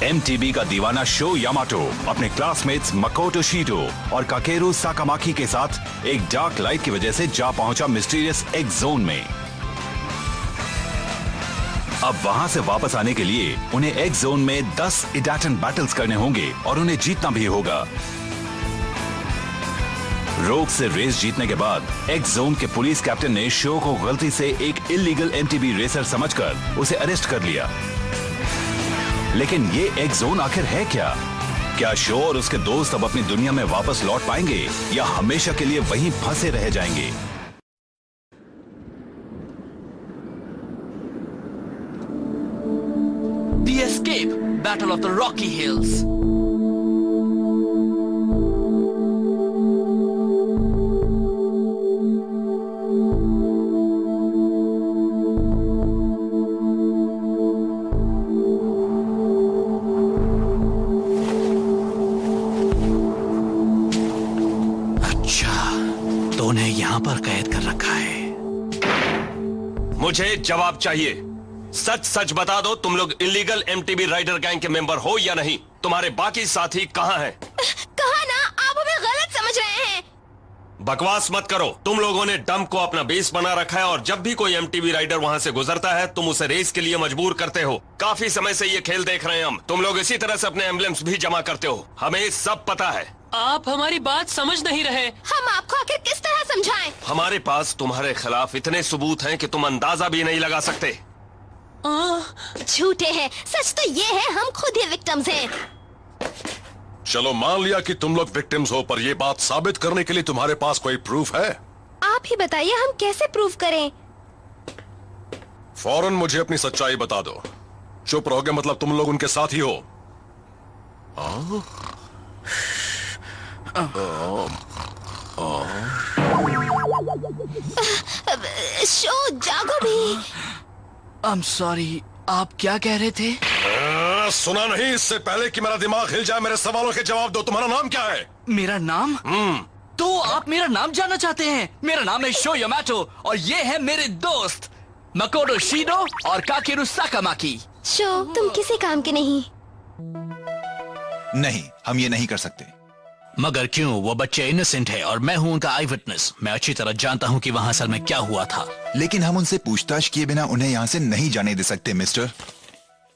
MTB का दीवाना show Yamato अपने क्लासमेट्स मकोटो शीटो और काकेरू साकामाकी के साथ एक डार्क लाइट की वजह से जा पहुंचा मिस्टीरियस एक्स जोन में। अब वहां से वापस आने के लिए उन्हें एक्स जोन में 10 इडाटन बैटल्स करने होंगे और उन्हें जीतना भी होगा। रोग से रेस जीतने के बाद एक्स जोन के पुलिस कैप्टन ने शो को गलती से एक इलीगल एमटीबी रेसर समझकर उसे अरेस्ट कर लिया। लेकिन ये एक्स जोन आखिर है क्या? क्या शो और उसके दोस्त अब अपनी दुनिया में वापस लौट पाएंगे या हमेशा के लिए वहीं फंसे रह जाएंगे? The Escape, Battle of the Rocky Hills. यहाँ पर कैद कर रखा है। मुझे जवाब चाहिए। सच सच बता दो, तुम लोग इलीगल एमटीबी राइडर गैंग के मेंबर हो या नहीं? तुम्हारे बाकी साथी कहाँ हैं? कहा ना, आप हमें गलत समझ रहे हैं। बकवास मत करो। तुम लोगों ने डंप को अपना बेस बना रखा है और जब भी कोई एमटीबी राइडर वहाँ से गुजरता है तुम उसे रेस के लिए मजबूर करते हो। काफी समय से ये खेल देख रहे हैं हम। तुम लोग इसी तरह से अपने एम्बलेम्स भी जमा करते हो। हमें सब पता है। आप हमारी बात समझ नहीं रहे। हम आपको आखिर किस तरह समझाएं? हमारे पास तुम्हारे खिलाफ इतने सबूत हैं कि तुम अंदाजा भी नहीं लगा सकते। झूठे हैं। सच तो ये है, हम खुद ही विक्टिम्स हैं। चलो मान लिया कि तुम लोग विक्टिम्स हो, पर ये बात साबित करने के लिए तुम्हारे पास कोई प्रूफ है? आप ही बताइए, हम कैसे प्रूफ करें? फौरन मुझे अपनी सच्चाई बता दो। चुप रहोगे मतलब तुम लोग उनके साथ ही हो? शो जागो भी। I'm sorry, आप क्या कह रहे थे? सुना नहीं? इससे पहले कि मेरा दिमाग हिल जाए मेरे सवालों के जवाब दो। तुम्हारा नाम क्या है? मेरा नाम? तो आप मेरा नाम जानना चाहते हैं? मेरा नाम है शो यामाटो और ये है मेरे दोस्त मकोटो शीटो और काकेरू साकामाकी। शो, तुम किसी काम के नहीं। नहीं, हम ये नहीं कर सकते। मगर क्यों? वो बच्चे इनोसेंट है और मैं हूँ उनका आई विटनेस। मैं अच्छी तरह जानता हूँ कि वहाँ असल में क्या हुआ था। लेकिन हम उनसे पूछताछ किए बिना उन्हें यहाँ से नहीं जाने दे सकते मिस्टर।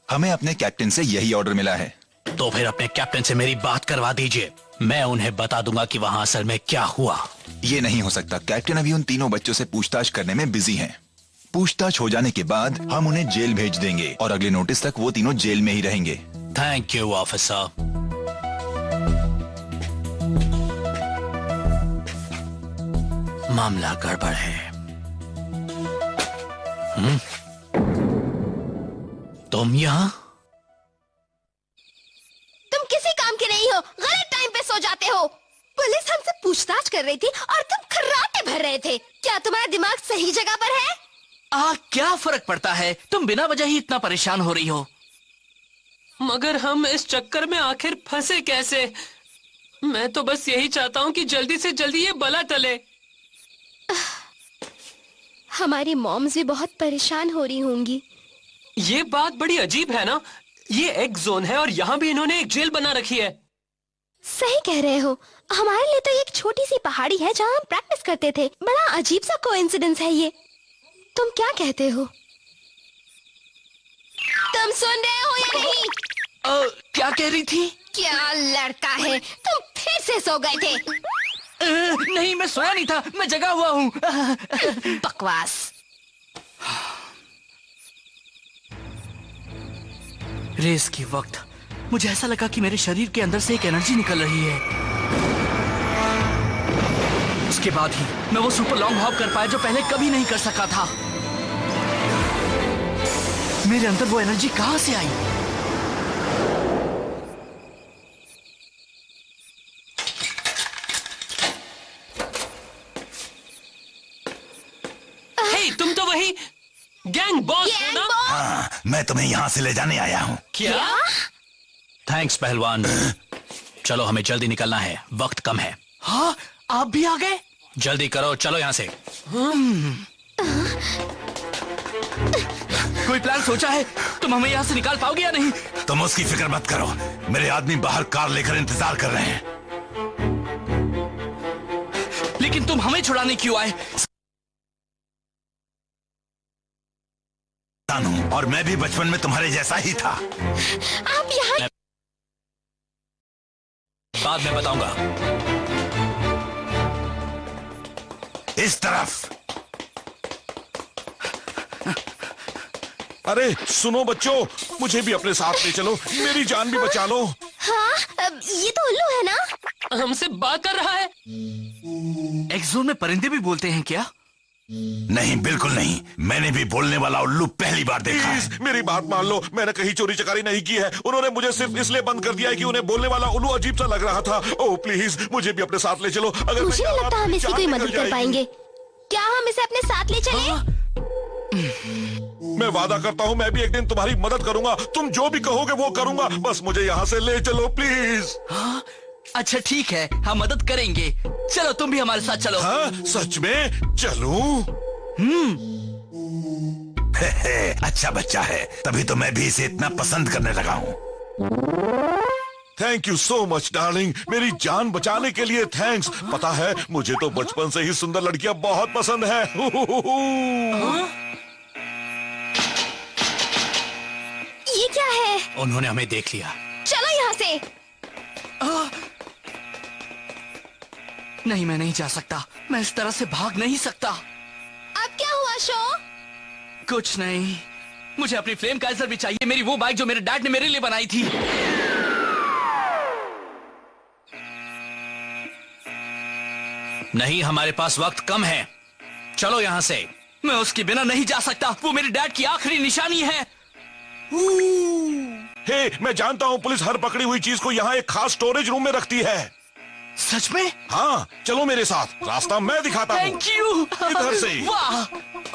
हमें अपने कैप्टन से यही ऑर्डर मिला है। तो फिर अपने कैप्टन से मेरी बात करवा दीजिए। मैं उन्हें बता दूंगा कि वहाँ असल में क्या हुआ। ये नहीं हो सकता। कैप्टन अभी उन तीनों बच्चों से पूछताछ करने में बिजी हैं। पूछताछ हो जाने के बाद हम उन्हें जेल भेज देंगे और अगले नोटिस तक वो तीनों जेल में ही रहेंगे। Thank you officer. मामला गड़बड़ है। तुम यहाँ? तुम किसी काम के नहीं हो। गलत टाइम पे सो जाते हो। पुलिस हमसे पूछताछ कर रही थी और तुम खर्राटे भर रहे थे। क्या तुम्हारा दिमाग सही जगह पर है? क्या फर्क पड़ता है? तुम बिना वजह ही इतना परेशान हो रही हो। मगर हम इस चक्कर में आखिर फंसे कैसे? मैं तो बस यही चाहता हूँ कि जल्दी से जल्दी ये बला टले। हमारी मॉम्स भी बहुत परेशान हो रही होंगी। ये बात बड़ी अजीब है ना? ये एक जोन है और यहाँ भी इन्होंने एक जेल बना रखी है। सही कह रहे हो। हमारे लिए तो ये एक छोटी सी पहाड़ी है जहाँ हम प्रैक्टिस करते थे। बड़ा अजीब सा कोइंसिडेंस है ये। तुम क्या कहते हो? तुम सुन रहे हो या नहीं? क्या कह रही थी? क्या लड़का है? तुम फिर से सो गए थे। नहीं, मैं सोया नहीं था, मैं जगा हुआ हूँ। बकवास। रेस के वक्त मुझे ऐसा लगा कि मेरे शरीर के अंदर से एक एनर्जी निकल रही है। उसके बाद ही मैं वो सुपर लॉन्ग हॉप कर पाया जो पहले कभी नहीं कर सका था। मेरे अंदर वो एनर्जी कहां से आई? तुम तो वही गैंग बॉस हो ना? हाँ, मैं तुम्हें यहाँ से ले जाने आया हूँ। क्या? थैंक्स पहलवान। चलो हमें जल्दी निकलना है, वक्त कम है। हाँ, आप भी आ गए? जल्दी करो, चलो यहाँ से। कोई प्लान सोचा है? तुम हमें यहाँ से निकाल पाओगे या नहीं? तुम उसकी फिक्र मत करो, मेरे आदमी बाहर कार लेकर इंतजार कर रहे हैं। लेकिन तुम हमें छुड़ाने क्यों आए? और मैं भी बचपन में तुम्हारे जैसा ही था। आप यहाँ बाद में बताऊंगा। इस तरफ। अरे सुनो बच्चों, मुझे भी अपने साथ ले चलो, मेरी जान भी बचा लो। हाँ, ये तो उल्लू है ना? हमसे बात कर रहा है। एक्सोन में परिंदे भी बोलते हैं क्या? नहीं, बिल्कुल नहीं। मैंने भी बोलने वाला उल्लू पहली बार देखा है। प्लीज मेरी बात मान लो, मैंने कहीं चोरी चकारी नहीं की है। उन्होंने मुझे सिर्फ इसलिए बंद कर दिया है कि उन्हें बोलने वाला उल्लू अजीब सा लग रहा था। ओह प्लीज मुझे भी अपने साथ ले चलो। अगर मुझे मैं नहीं लगता हम इसकी जान कोई निकल मदद कर जाएगी। पाएंगे। क्या हम इसे अपने साथ ले चलें? मैं वादा करता हूँ मैं भी एक दिन तुम्हारी मदद करूंगा। तुम जो भी कहोगे वो करूंगा, बस मुझे यहाँ से ले चलो प्लीज। अच्छा ठीक है, हम मदद करेंगे। चलो तुम भी हमारे साथ चलो। हाँ सच में चलूं? अच्छा बच्चा है, तभी तो मैं भी इसे इतना पसंद करने लगा हूँ। Thank you so much darling, मेरी जान बचाने के लिए थैंक्स। पता है मुझे तो बचपन से ही सुंदर लड़कियां बहुत पसंद है। ये क्या है? उन्होंने हमें देख लिया। चलो यहाँ से। नहीं, मैं नहीं जा सकता। मैं इस तरह से भाग नहीं सकता। अब क्या हुआ शो? कुछ नहीं, मुझे अपनी फ्लेम काइजर भी चाहिए, मेरी वो बाइक जो मेरे डैड ने मेरे लिए बनाई थी। नहीं, हमारे पास वक्त कम है, चलो यहाँ से। मैं उसके बिना नहीं जा सकता, वो मेरे डैड की आखिरी निशानी है। हे, मैं जानता हूँ पुलिस हर पकड़ी हुई चीज को यहाँ एक खास स्टोरेज रूम में रखती है। सच में? हाँ चलो मेरे साथ, रास्ता मैं दिखाता हूँ। Thank you. इधर से। वाह,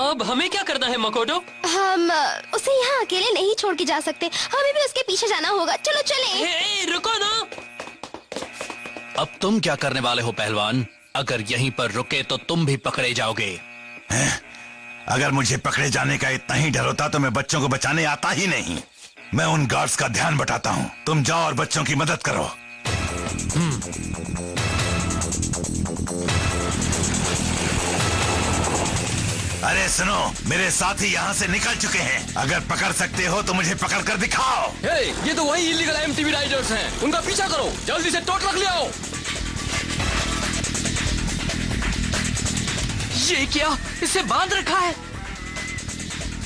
अब हमें क्या करना है मकोटो? हम उसे यहाँ अकेले नहीं छोड़ के जा सकते, हमें भी उसके पीछे जाना होगा। चलो चलें। ए, रुको ना। अब तुम क्या करने वाले हो पहलवान? अगर यहीं पर रुके तो तुम भी पकड़े जाओगे। अगर मुझे पकड़े जाने का इतना ही डर होता तो मैं बच्चों को बचाने आता ही नहीं। मैं उन गार्ड्स का ध्यान बटाता हूँ, तुम जाओ और बच्चों की मदद करो। अरे सुनो, मेरे साथी यहाँ से निकल चुके हैं। अगर पकड़ सकते हो तो मुझे पकड़ कर दिखाओ। ये तो वही इलीगल एमटीवी राइडर्स हैं। उनका पीछा करो, जल्दी से टो ट्रक ले आओ। ये क्या, इसे बांध रखा है?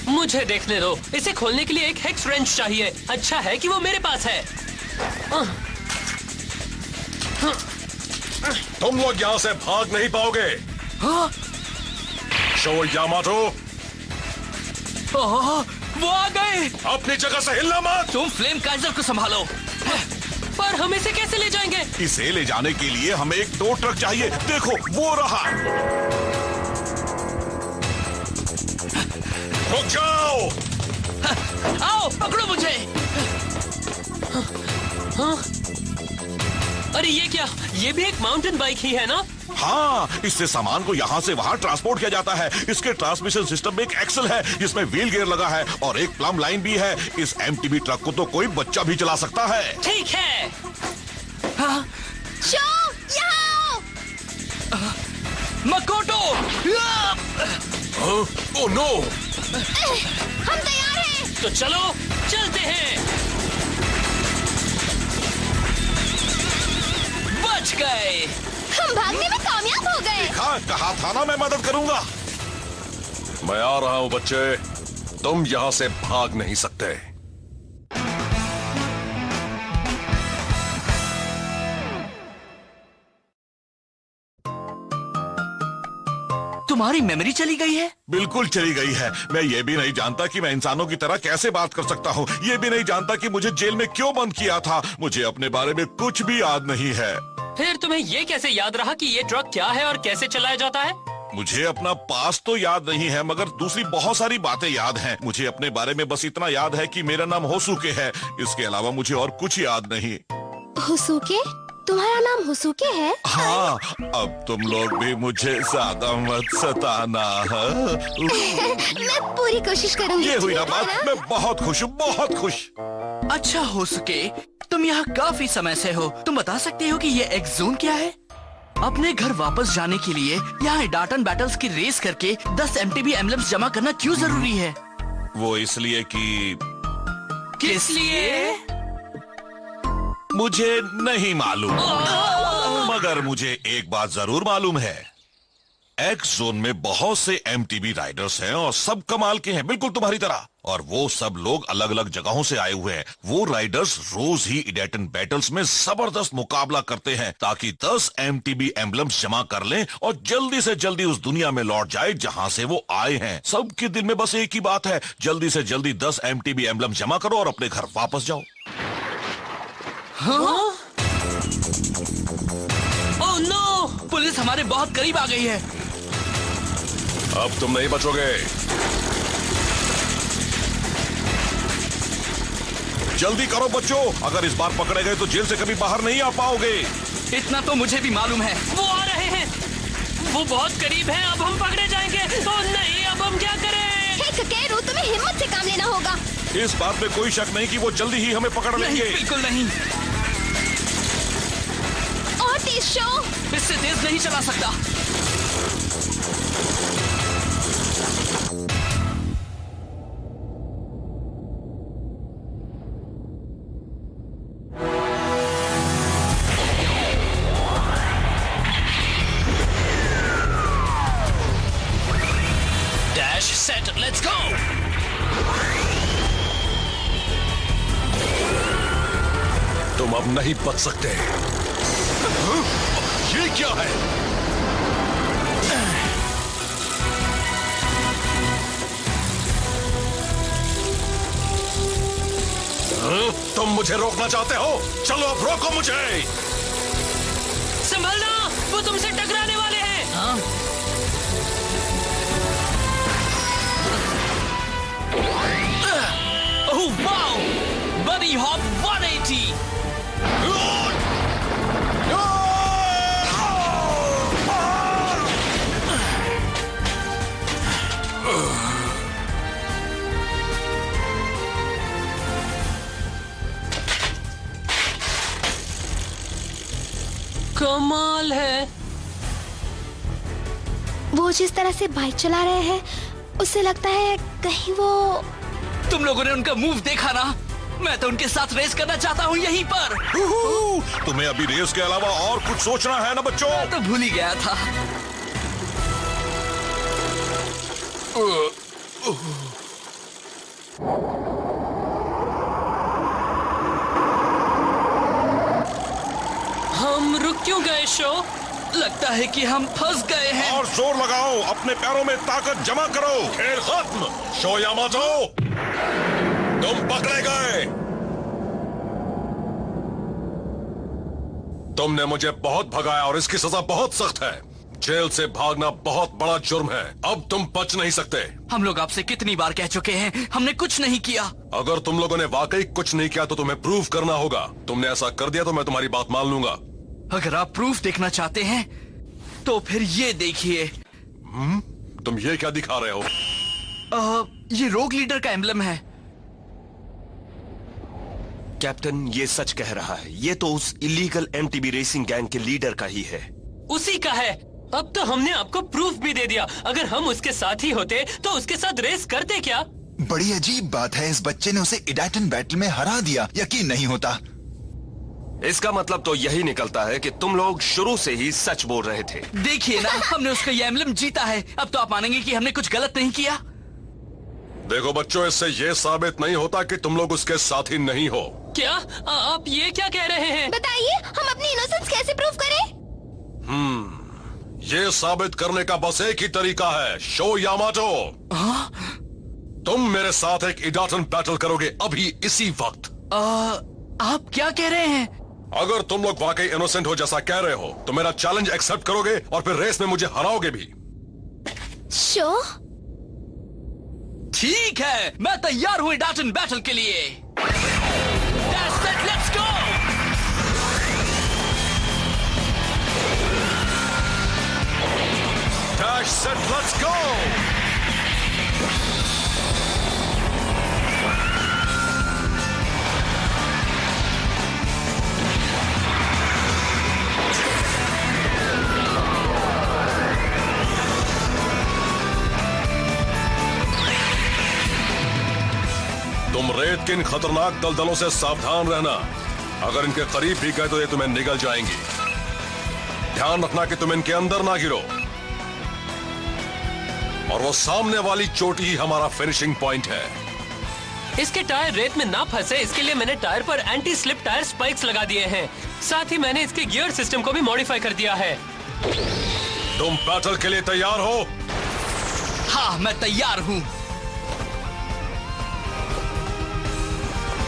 मुझे देखने दो। इसे खोलने के लिए एक हेक्स रेंच चाहिए। अच्छा है कि वो मेरे पास है। तुम लोग यहाँ से भाग नहीं पाओगे। हाँ? शो यामाटो, वो आ गए। अपनी जगह से हिलना मत। तुम फ्लेम काइजर को संभालो। पर हम इसे कैसे ले जाएंगे? इसे ले जाने के लिए हमें एक टो ट्रक चाहिए। देखो वो रहा। रुक जाओ। आओ पकड़ो मुझे। अरे ये क्या? ये भी एक माउंटेन बाइक ही है ना? हाँ, इससे सामान को यहाँ से वहाँ ट्रांसपोर्ट किया जाता है। इसके ट्रांसमिशन सिस्टम में एक एक्सल है जिसमें व्हील गियर लगा है और एक प्लम लाइन भी है। इस एमटीबी ट्रक को तो कोई बच्चा भी चला सकता है। ठीक है। शो, यहाँ आओ। मकोटो। Oh no. हम तैयार हैं। तो चलो चलते हैं। बच गए। हम भागने में कामयाब हो गए। हाँ, कहा था ना मैं मदद करूंगा। मैं आ रहा हूँ बच्चे, तुम यहाँ से भाग नहीं सकते। तुम्हारी मेमोरी चली गई है? बिल्कुल चली गई है। मैं ये भी नहीं जानता कि मैं इंसानों की तरह कैसे बात कर सकता हूँ। ये भी नहीं जानता कि मुझे जेल में क्यों बंद किया था। मुझे अपने बारे में कुछ भी याद नहीं है। फिर तुम्हें ये कैसे याद रहा कि ये ट्रक क्या है और कैसे चलाया जाता है? मुझे अपना पास तो याद नहीं है, मगर दूसरी बहुत सारी बातें याद हैं। मुझे अपने बारे में बस इतना याद है कि मेरा नाम होसुके है। इसके अलावा मुझे और कुछ याद नहीं। होसुके? तुम्हारा नाम हुसुके है? हाँ, अब तुम लोग भी मुझे ज्यादा मत सताना। मैं पूरी कोशिश करूंगी। ये हुई ना ठीक है बात, मैं बहुत खुश हूँ, बहुत खुश। अच्छा हो सके तुम यहाँ काफी समय से हो, तुम बता सकते हो कि ये एक्स जोन क्या है? अपने घर वापस जाने के लिए यहाँ डाटन बैटल्स की रेस करके 10 MTB एम्बलम्स जमा करना क्यों जरूरी है? वो इसलिए कि किस लिए? मुझे नहीं मालूम, मगर मुझे एक बात जरूर मालूम है। एक्स जोन में बहुत से MTB राइडर्स हैं और सब कमाल के हैं, बिल्कुल तुम्हारी तरह। और वो सब लोग अलग अलग जगहों से आए हुए हैं। वो राइडर्स रोज ही इडेटन बैटल्स में जबरदस्त मुकाबला करते हैं ताकि 10 MTB एम्बलम्स जमा कर लें और जल्दी से जल्दी उस दुनिया में लौट जाए जहां से वो आए हैं। सबके दिल में बस एक ही बात है, जल्दी से जल्दी 10 MTB एम्बलम जमा करो और अपने घर वापस जाओ। Oh no! पुलिस हमारे बहुत करीब आ गई है। अब तुम नहीं बचोगे। जल्दी करो बच्चों, अगर इस बार पकड़े गए तो जेल से कभी बाहर नहीं आ पाओगे। इतना तो मुझे भी मालूम है। वो आ रहे हैं, वो बहुत करीब हैं। अब हम पकड़े जाएंगे। ओह नहीं, अब हम क्या करें? हे ककेरू, तुम्हें हिम्मत से काम लेना होगा। इस बात में कोई शक नहीं कि वो जल्दी ही हमें पकड़ नहीं, लेंगे। बिल्कुल नहीं। और तेज शो। इससे तेज नहीं चला सकता। Dash set, let's go. तुम अब नहीं बच सकते। ये क्या है? तुम मुझे रोकना चाहते हो? चलो अब रोको मुझे। संभलना, वो तुमसे टकराने वाले हैं। हाँ? Oh wow! Buddy hop 180। कमाल है। वो जिस तरह से बाइक चला रहे हैं, उससे लगता है कहीं वो। तुम लोगों ने उनका मूव देखा ना? मैं तो उनके साथ रेस करना चाहता हूँ यहीं पर। तुम्हें अभी रेस के अलावा और कुछ सोचना है ना बच्चों? मैं तो भूल ही गया था। हम रुक क्यों गए शो? लगता है कि हम फंस गए हैं। और जोर लगाओ, अपने पैरों में ताकत जमा करो। खेल खत्म। शो यामाटो, तुम पकड़े गए। तुमने मुझे बहुत भगाया और इसकी सजा बहुत सख्त है। जेल से भागना बहुत बड़ा जुर्म है। अब तुम बच नहीं सकते। हम लोग आपसे कितनी बार कह चुके हैं, हमने कुछ नहीं किया। अगर तुम लोगों ने वाकई कुछ नहीं किया तो तुम्हें प्रूव करना होगा। तुमने ऐसा कर दिया तो मैं तुम्हारी बात मान लूंगा। अगर आप प्रूफ देखना चाहते हैं तो फिर ये देखिए। तुम ये क्या दिखा रहे हो? ये रोग लीडर का एम्बलम है। कैप्टन, ये सच कह रहा है। ये तो उस इलीगल MTB रेसिंग गैंग के लीडर का ही है। उसी का है। अब तो हमने आपको प्रूफ भी दे दिया। अगर हम उसके साथ ही होते तो उसके साथ रेस करते क्या? बड़ी अजीब बात है, इस बच्चे ने उसे इडाटन बैटल में हरा दिया। यकीन नहीं होता। इसका मतलब तो यही निकलता है कि तुम लोग शुरू से ही सच बोल रहे थे। देखिए ना, हमने उसका ये एम्बलम जीता है। अब तो आप मानेंगे कि हमने कुछ गलत नहीं किया। देखो बच्चों, इससे ये साबित नहीं होता कि तुम लोग उसके साथी नहीं हो। क्या आप ये क्या कह रहे हैं? बताइए, हम अपनी इनोसेंस कैसे प्रूव करें? ये साबित करने का बस एक ही तरीका है। शो यामाटो, तुम मेरे साथ एक इडाटन बैटल करोगे अभी इसी वक्त। आप क्या कह रहे हैं? अगर तुम लोग वाकई इनोसेंट हो जैसा कह रहे हो तो मेरा चैलेंज एक्सेप्ट करोगे और फिर रेस में मुझे हराओगे भी। शो, ठीक है, मैं तैयार हूँ डाटन बैटल के लिए। That's it, let's go! Crash set, let's go! तुम रेत के इन खतरनाक दलदलों से सावधान रहना। अगर इनके करीब भी गए तो ये तुम्हें निगल जाएंगी। ध्यान रखना कि तुम इनके अंदर ना गिरो। और वो सामने वाली चोटी ही हमारा फिनिशिंग पॉइंट है। इसके टायर रेत में ना फंसे इसके लिए मैंने टायर पर एंटी स्लिप टायर स्पाइक्स लगा दिए हैं। साथ ही मैंने इसके गियर सिस्टम को भी मॉडिफाई कर दिया है। तुम बैटल के लिए तैयार हो? हाँ, मैं तैयार हूँ।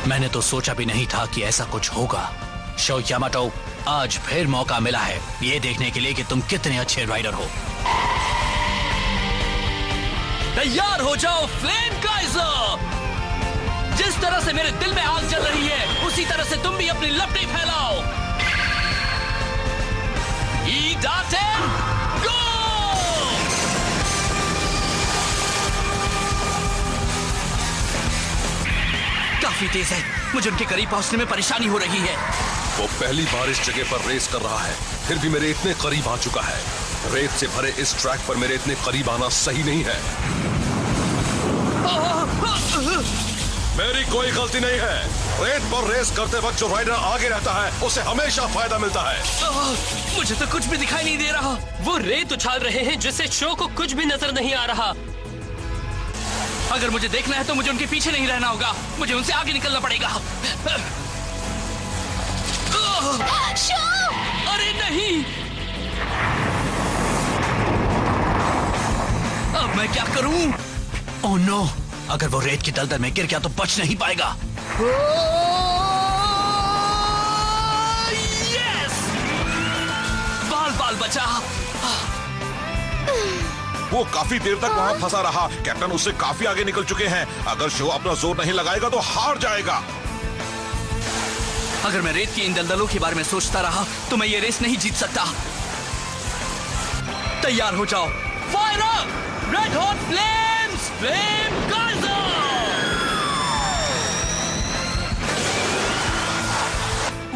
मैंने तो सोचा भी नहीं था कि ऐसा कुछ होगा। शो यामाटो, आज फिर मौका मिला है ये देखने के लिए कि तुम कितने अच्छे राइडर हो। तैयार हो जाओ फ्लेम काइजर। जिस तरह से मेरे दिल में आग जल रही है उसी तरह से तुम भी अपनी लपटें फैलाओ। ईडाटेन गो! काफी तेज है, मुझे उनके करीब पहुंचने में परेशानी हो रही है। वो पहली बार इस जगह पर रेस कर रहा है, फिर भी मेरे इतने करीब आ चुका है। रेत से भरे इस ट्रैक पर मेरे इतने करीब आना सही नहीं है। मेरी कोई गलती नहीं है। रेत पर रेस करते वक्त जो राइडर आगे रहता है उसे हमेशा फायदा मिलता है। मुझे तो कुछ भी दिखाई नहीं दे रहा। वो रेत उछाल रहे हैं जिससे शो को कुछ भी नजर नहीं आ रहा। अगर मुझे देखना है तो मुझे उनके पीछे नहीं रहना होगा, मुझे उनसे आगे निकलना पड़ेगा। शो! अरे नहीं, अब मैं क्या करूं? ओह नो, अगर वो रेत की दलदल में गिर गया तो बच नहीं पाएगा। यस! बाल बचा। वो काफी देर तक वहाँ फंसा रहा। कैप्टन उससे काफी आगे निकल चुके हैं। अगर शो अपना जोर नहीं लगाएगा तो हार जाएगा। अगर मैं रेत की इन दलदलों के बारे में सोचता रहा तो मैं ये रेस नहीं जीत सकता। तैयार हो जाओ, fire up! Red hot flames, flame Kaizer!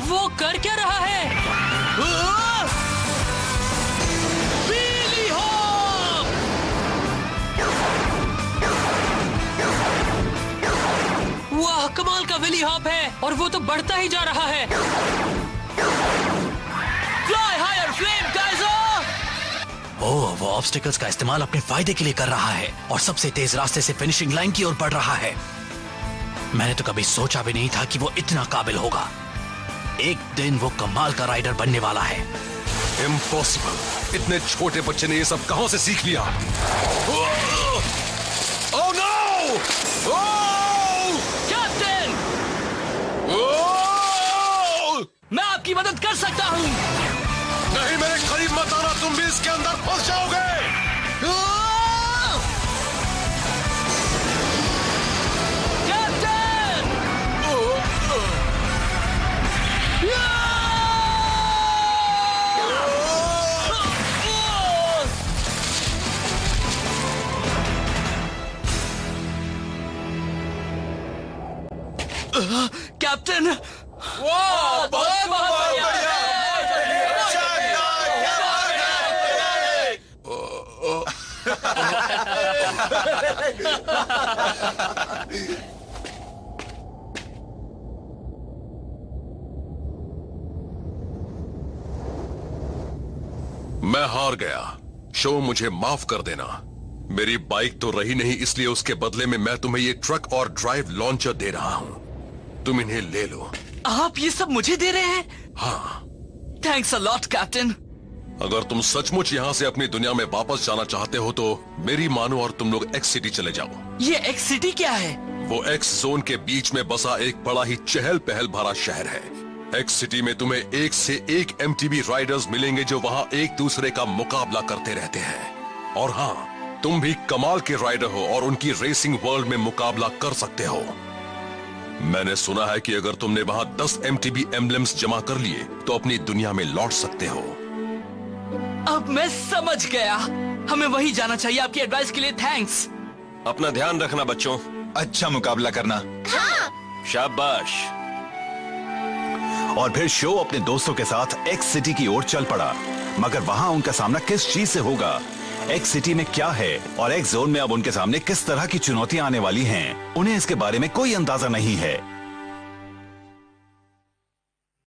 वो कर क्या रहा है? पीली हॉप! वाह, कमाल का विली हॉप है और वो तो बढ़ता ही जा रहा है। Fly higher flame Kaiser! Oh, वो ऑब्स्टिकल्स का इस्तेमाल अपने फायदे के लिए कर रहा है और सबसे तेज रास्ते से फिनिशिंग लाइन की ओर बढ़ रहा है। मैंने तो कभी सोचा भी नहीं था कि वो इतना काबिल होगा। एक दिन वो कमाल का राइडर बनने वाला है। इम्पॉसिबल! इतने छोटे बच्चे ने ये सब कहां से सीख लिया? Oh no! कैप्टन, मैं आपकी मदद कर सकता हूँ। नहीं, मेरे करीब मत आना, तुम भी इसके अंदर फंस जाओगे। कैप्टन! कैप्टन! बहुत बढ़िया! मैं हार गया। शो, मुझे माफ कर देना। मेरी बाइक तो रही नहीं, इसलिए उसके बदले में मैं तुम्हें ये ट्रक और ड्राइव लॉन्चर दे रहा हूँ। तुम इन्हें ले लो। आप ये सब मुझे दे रहे हैं? हाँ। Thanks a lot captain. अगर तुम सचमुच यहाँ से अपनी दुनिया में वापस जाना चाहते हो तो मेरी मानो और तुम लोग एक्स सिटी चले जाओ। ये एक्स सिटी क्या है? वो एक्स जोन के बीच में बसा एक बड़ा ही चहल पहल भरा शहर है। एक्स सिटी में तुम्हें एक से एक एमटीबी राइडर्स मिलेंगे जो वहाँ एक दूसरे का मुकाबला करते रहते हैं। और हाँ, तुम भी कमाल के राइडर हो और उनकी रेसिंग वर्ल्ड में मुकाबला कर सकते हो। मैंने सुना है कि अगर तुमने वहाँ 10 एमटीबी एम्बलम्स जमा कर लिए तो अपनी दुनिया में लौट सकते हो। अब मैं समझ गया। हमें वही जाना चाहिए। आपकी एडवाइस के लिए थैंक्स। अपना ध्यान रखना बच्चों। अच्छा मुकाबला करना। शाबाश। और फिर शो अपने दोस्तों के साथ एक्स सिटी की ओर चल पड़ा, मगर वहां उनका सामना किस चीज से होगा, एक्स सिटी में क्या है और एक्स जोन में अब उनके सामने किस तरह की चुनौतियां आने वाली हैं, उन्हें इसके बारे में कोई अंदाजा नहीं है।